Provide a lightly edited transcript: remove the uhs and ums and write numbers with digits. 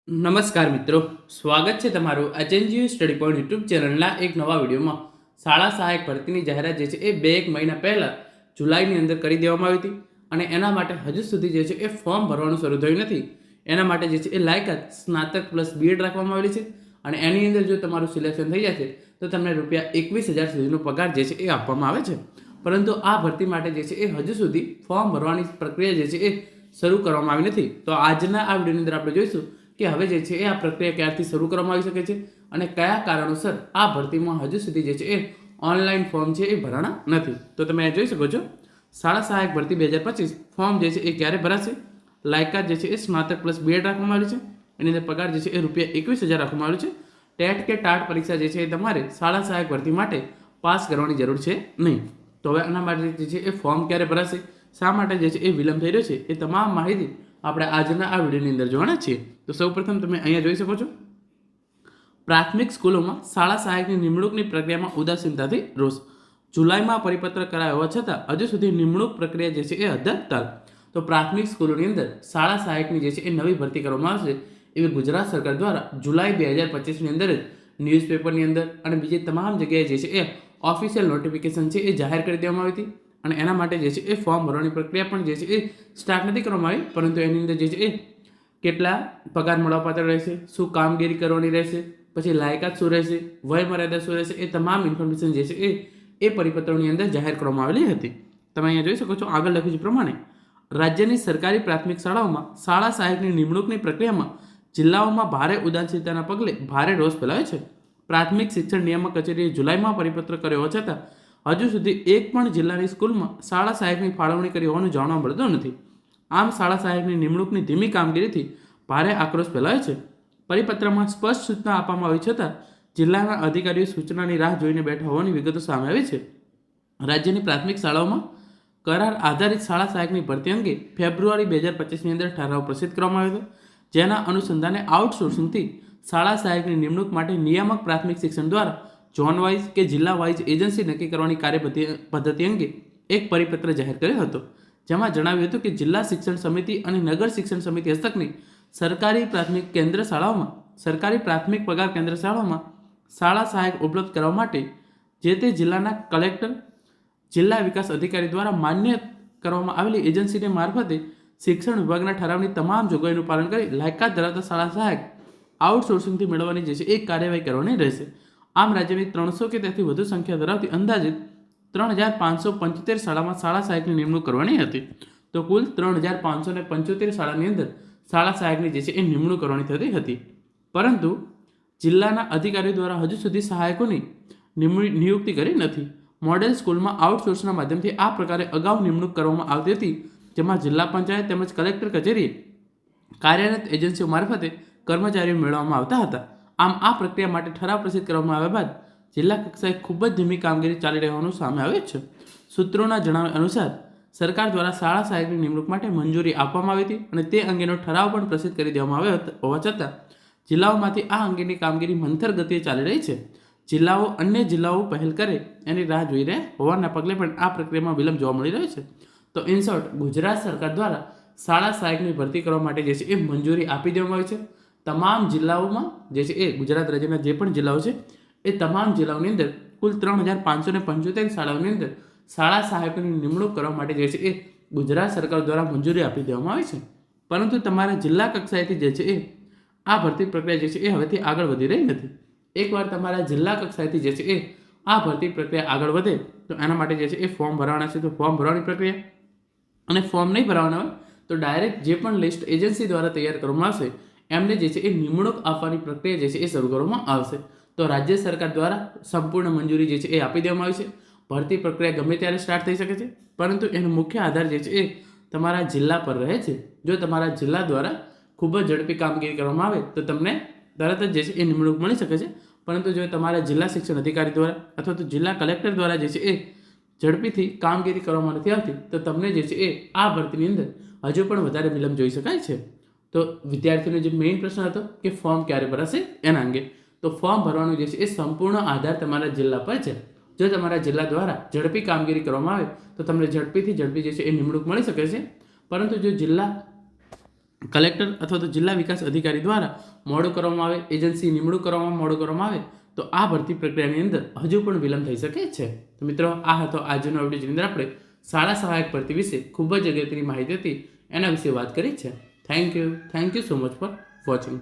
નમસ્કાર મિત્રો, સ્વાગત છે તમારું એચએનજીયુ સ્ટડી પોઈન્ટ યુટ્યુબ ચેનલના એક નવા વિડીયોમાં. શાળા સહાયક ભરતીની જાહેરાત જે છે એ 2-1 મહિના પહેલાં જુલાઈની અંદર કરી દેવામાં આવી હતી અને એના માટે હજુ સુધી જે છે એ ફોર્મ ભરવાનું શરૂ થયું નથી. એના માટે જે છે એ લાયકાત સ્નાતક પ્લસ બીએડ રાખવામાં આવેલી છે અને એની અંદર જો તમારું સિલેક્શન થઈ જશે તો તમને ₹21,000 સુધીનો પગાર જે છે એ આપવામાં આવે છે. પરંતુ આ ભરતી માટે જે છે એ હજુ સુધી ફોર્મ ભરવાની પ્રક્રિયા જે છે એ શરૂ કરવામાં આવી નથી. તો આજના આ વિડીયોની અંદર આપણે જોઈશું કે હવે જે છે એ આ પ્રક્રિયા ક્યારથી શરૂ કરવામાં આવી શકે છે અને કયા કારણોસર આ ભરતીમાં હજુ સુધી જે છે એ ઓનલાઈન ફોર્મ છે એ ભરાણા નથી. તો તમે આ જોઈ શકો છો, શાળા સહાયક ભરતી 2025 ફોર્મ જે છે એ ક્યારે ભરાશે. લાયકાત જે છે એ સ્નાતક પ્લસ બીએડ રાખવામાં આવી છે. એની અંદર પગાર જે છે એ ₹21,000 રાખવામાં આવ્યો છે. ટેટ કે ટાટ પરીક્ષા જે છે એ તમારે શાળા સહાયક ભરતી માટે પાસ કરવાની જરૂર છે નહીં. તો હવે આના માટે જે છે એ ફોર્મ ક્યારે ભરાશે, શા માટે જે છે એ વિલંબ થઈ રહ્યો છે, એ તમામ માહિતી આપણે આજના આ વિડીયોની અંદર જોવાના છીએ. તો સૌપ્રથમ તમે અહીંયા જોઈ શકો છો, પ્રાથમિક સ્કૂલોમાં શાળા સહાયકની નિમણૂકની પ્રક્રિયામાં ઉદાસીનતાથી રોષ. જુલાઈમાં પરિપત્ર કરાયો હોવા છતાં હજુ સુધી નિમણૂક પ્રક્રિયા જે છે એ અધ્ધર. તો પ્રાથમિક સ્કૂલોની અંદર શાળા સહાયકની જે છે એ નવી ભરતી કરવામાં આવશે એવી ગુજરાત સરકાર દ્વારા જુલાઈ 2025ની અંદર જ ન્યૂઝપેપરની અંદર અને બીજી તમામ જગ્યાએ જે છે એ ઓફિશિયલ નોટિફિકેશન છે એ જાહેર કરી દેવામાં આવી હતી અને એના માટે જે છે એ ફોર્મ ભરવાની પ્રક્રિયા પણ જે છે એ સ્ટાર્ટ નથી કરવામાં આવી. પરંતુ એની અંદર જે છે એ કેટલા પગાર મળવાપાત્ર રહેશે, શું કામગીરી કરવાની રહેશે, પછી લાયકાત શું રહેશે, વય મર્યાદા શું રહેશે, એ તમામ ઇન્ફોર્મેશન જે છે એ પરિપત્રોની અંદર જાહેર કરવામાં આવેલી હતી. તમે અહીંયા જોઈ શકો છો, આગળ લખ્યું છે પ્રમાણે રાજ્યની સરકારી પ્રાથમિક શાળાઓમાં શાળા સહાયકની નિમણૂકની પ્રક્રિયામાં જિલ્લાઓમાં ભારે ઉદાસીનતાના પગલે ભારે રોષ ફેલાયો છે. પ્રાથમિક શિક્ષણ નિયામક કચેરીએ જુલાઈમાં પરિપત્ર કર્યો હોવા છતાં હજુ સુધી એક પણ જિલ્લાની સ્કૂલમાં શાળા સહાયકની ફાળવણી કરી હોવાનું જાણવા મળતું નથી. આમ શાળા સહાયકની નિમણૂકની ધીમી કામગીરીથી ભારે આક્રોશ ફેલાયો છે. પરિપત્રમાં સ્પષ્ટ સૂચના આપવામાં આવી છતાં જિલ્લાના અધિકારીઓ સૂચનાની રાહ જોઈને બેઠા હોવાની વિગતો સામે આવી છે. રાજ્યની પ્રાથમિક શાળાઓમાં કરાર આધારિત શાળા સહાયકની ભરતી અંગે ફેબ્રુઆરી 2025ની અંદર ઠરાવ પ્રસિદ્ધ કરવામાં આવ્યો હતો, જેના અનુસંધાને આઉટસોર્સિંગથી શાળા સહાયકની નિમણૂક માટે નિયામક પ્રાથમિક શિક્ષણ દ્વારા ઝોન વાઇઝ કે જિલ્લા વાઇઝ એજન્સી નક્કી કરવાની કાર્યપદ્ધતિ અંગે એક પરિપત્ર જાહેર કર્યો હતો, જેમાં જણાવ્યું હતું કે જિલ્લા શિક્ષણ સમિતિ અને નગર શિક્ષણ સમિતિ હસ્તકની સરકારી પ્રાથમિક કેન્દ્ર શાળાઓમાં સરકારી પ્રાથમિક પગાર કેન્દ્ર શાળાઓમાં શાળા સહાયક ઉપલબ્ધ કરવા માટે જે તે જિલ્લાના કલેક્ટર, જિલ્લા વિકાસ અધિકારી દ્વારા માન્ય કરવામાં આવેલી એજન્સીને મારફતે શિક્ષણ વિભાગના ઠરાવની તમામ જોગવાઈનું પાલન કરી લાયકાત ધરાવતા શાળા સહાયક આઉટસોર્સિંગથી મેળવવાની જે છે એક કાર્યવાહી કરવાની રહેશે. આમ રાજ્યની 300 કે તેથી વધુ સંખ્યા ધરાવતી અંદાજિત 3,575 શાળામાં શાળા સહાયકની નિમણૂક કરવાની હતી. તો કુલ 3,575 શાળાની અંદર શાળા સહાયકની જે છે એ નિમણૂક કરવાની થતી હતી. પરંતુ જિલ્લાના અધિકારીઓ દ્વારા હજુ સુધી સહાયકોની નિયુક્તિ કરી નથી. મોડેલ સ્કૂલમાં આઉટસોર્સના માધ્યમથી આ પ્રકારે અગાઉ નિમણૂક કરવામાં આવતી હતી, જેમાં જિલ્લા પંચાયત તેમજ કલેક્ટર કચેરીએ કાર્યરત એજન્સીઓ મારફતે કર્મચારીઓ મેળવવામાં આવતા હતા. આમ આ પ્રક્રિયા માટે ઠરાવ પ્રસિદ્ધ કરવામાં આવ્યા બાદ જિલ્લા કક્ષાએ ખૂબ જ ધીમી કામગીરી ચાલી રહેવાનું સામે આવે છે. સૂત્રોના જણાવ્યા અનુસાર સરકાર દ્વારા શાળા સહાયકની નિમણૂક માટે મંજૂરી આપવામાં આવી હતી અને તે અંગેનો ઠરાવ પણ પ્રસિદ્ધ કરી દેવામાં આવ્યો હોવા છતાં જિલ્લાઓમાંથી આ અંગેની કામગીરી મંથર ગતિએ ચાલી રહી છે. અન્ય જિલ્લાઓ પહેલ કરે એની રાહ જોઈ રહ્યા હોવાના પગલે પણ આ પ્રક્રિયામાં વિલંબ જોવા મળી રહ્યો છે. તો ઇન શોર્ટ, ગુજરાત સરકાર દ્વારા શાળા સહાયકની ભરતી કરવા માટે જે છે એ મંજૂરી આપી દેવામાં આવી છે. તમામ જિલ્લાઓમાં જે છે એ ગુજરાત રાજ્યના જે પણ જિલ્લાઓ છે એ તમામ જિલ્લાઓની અંદર કુલ 3,575 શાળાઓની અંદર શાળા સહાયકોની નિમણૂક કરવા માટે જે છે એ ગુજરાત સરકાર દ્વારા મંજૂરી આપી દેવામાં આવી છે. પરંતુ તમારા જિલ્લા કક્ષાએથી જે છે એ આ ભરતી પ્રક્રિયા જે છે એ હવેથી આગળ વધી રહી નથી. એકવાર તમારા જિલ્લા કક્ષાએથી જે છે એ આ ભરતી પ્રક્રિયા આગળ વધે તો એના માટે જે છે એ ફોર્મ ભરવાના છે. તો ફોર્મ ભરવાની પ્રક્રિયા અને ફોર્મ નહીં ભરવાના હોય તો ડાયરેક્ટ જે પણ લિસ્ટ એજન્સી દ્વારા તૈયાર કરવામાં આવશે એમને જે છે એ નિમણૂક આપવાની પ્રક્રિયા જે છે એ શરૂ કરવામાં આવશે. તો રાજ્ય સરકાર દ્વારા સંપૂર્ણ મંજૂરી જે છે એ આપી દેવામાં આવી છે. ભરતી પ્રક્રિયા ગમે ત્યારે સ્ટાર્ટ થઈ શકે છે, પરંતુ એનો મુખ્ય આધાર જે છે એ તમારા જિલ્લા પર રહે છે. જો તમારા જિલ્લા દ્વારા ખૂબ જ ઝડપી કામગીરી કરવામાં આવે તો તમને તરત જ જે છે એ નિમણૂક મળી શકે છે. પરંતુ જો તમારા જિલ્લા શિક્ષણ અધિકારી દ્વારા અથવા તો જિલ્લા કલેક્ટર દ્વારા જે છે એ ઝડપીથી કામગીરી કરવામાં નથી આવતી તો તમને જે છે એ આ ભરતીની અંદર હજુ પણ વધારે વિલંબ જોઈ શકાય છે. તો વિદ્યાર્થીઓનો જે મેઇન પ્રશ્ન હતો કે ફોર્મ ક્યારે ભરાશે એના અંગે, તો ફોર્મ ભરવાનું જે છે એ સંપૂર્ણ આધાર તમારા જિલ્લા પર છે. જો તમારા જિલ્લા દ્વારા ઝડપી કામગીરી કરવામાં આવે તો તમને ઝડપી જે છે એ નિમણૂક મળી શકે છે. પરંતુ જો જિલ્લા કલેક્ટર અથવા તો જિલ્લા વિકાસ અધિકારી દ્વારા મોડું કરવામાં આવે, એજન્સી નિમણૂક કરવામાં મોડું કરવામાં આવે તો આ ભરતી પ્રક્રિયાની અંદર હજુ પણ વિલંબ થઈ શકે છે. તો મિત્રો, આ હતો આજનો વિડીયો, જેની અંદર આપણે શાળા સહાયક ભરતી વિશે ખૂબ જ અગત્યની માહિતી હતી એના વિશે વાત કરી છે. Thank you so much for watching.